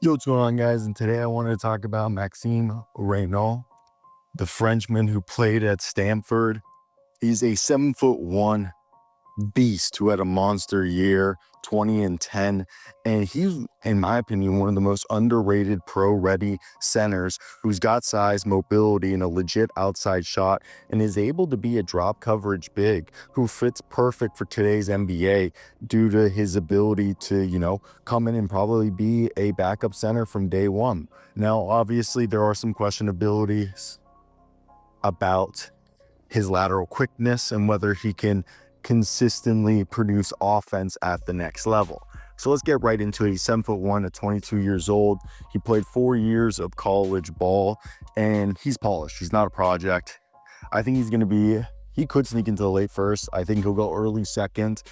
Yo, what's going on, guys? And today I wanted to talk about Maxime Raynaud, the Frenchman who played at Stanford. He's a 7'1" beast who had a monster year, 20 and 10. And he's, in my opinion, one of the most underrated pro-ready centers who's got size, mobility, and a legit outside shot, and is able to be a drop coverage big who fits perfect for today's NBA due to his ability to, come in and probably be a backup center from day one. Now, obviously, there are some questionabilities about his lateral quickness and whether he can consistently produce offense at the next level. So let's get right into it. He's 7'1" at 22 years old. He played 4 years of college ball and he's polished. He's not a project. I think he could sneak into the late first. I think he'll go early second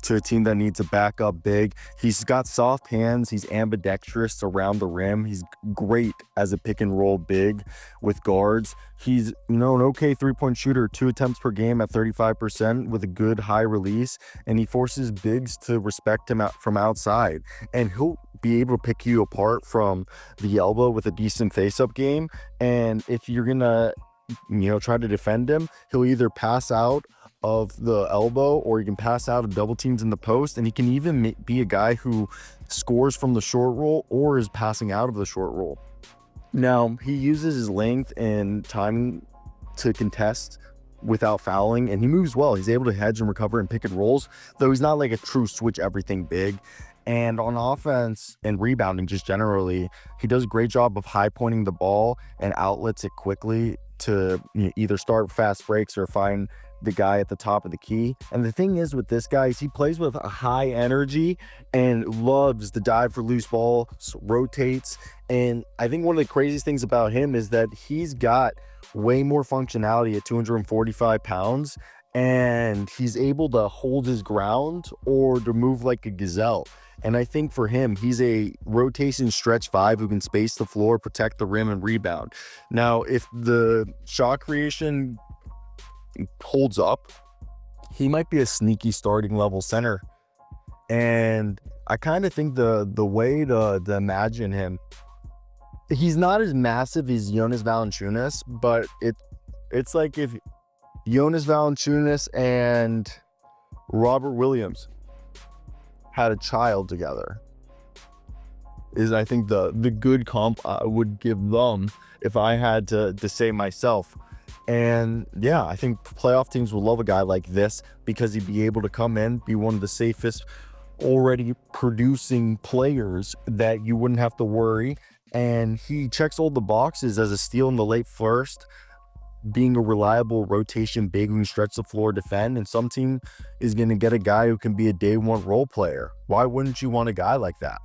to a team that needs a backup big. He's got soft hands. He's ambidextrous around the rim. He's great as a pick and roll big with guards. He's, an okay three-point shooter, 2 attempts per game at 35% with a good high release, and he forces bigs to respect him from outside. And he'll be able to pick you apart from the elbow with a decent face-up game. And if you're gonna, try to defend him, he'll either pass out of the elbow or he can pass out of double teams in the post, and he can even be a guy who scores from the short roll or is passing out of the short roll. Now, he uses his length and timing to contest without fouling, and he moves well. He's able to hedge and recover in pick and rolls, though he's not like a true switch everything big. And on offense and rebounding just generally, he does a great job of high pointing the ball and outlets it quickly to either start fast breaks or find the guy at the top of the key. And the thing is with this guy is he plays with a high energy and loves the dive for loose balls, rotates. And I think one of the craziest things about him is that he's got way more functionality at 245 pounds, and he's able to hold his ground or to move like a gazelle. And I think for him, he's a rotation stretch 5 who can space the floor, protect the rim, and rebound. Now, if the shot creation holds up, he might be a sneaky starting level center. And I kind of think the way to imagine him, he's not as massive as Jonas Valanciunas, but it's like if Jonas Valanciunas and Robert Williams had a child together, is I think the good comp I would give them if I had to say myself. And yeah, I think playoff teams will love a guy like this because he'd be able to come in, be one of the safest already producing players that you wouldn't have to worry. And he checks all the boxes as a steal in the late first, being a reliable rotation big who can stretch the floor, defend, and some team is going to get a guy who can be a day one role player. Why wouldn't you want a guy like that?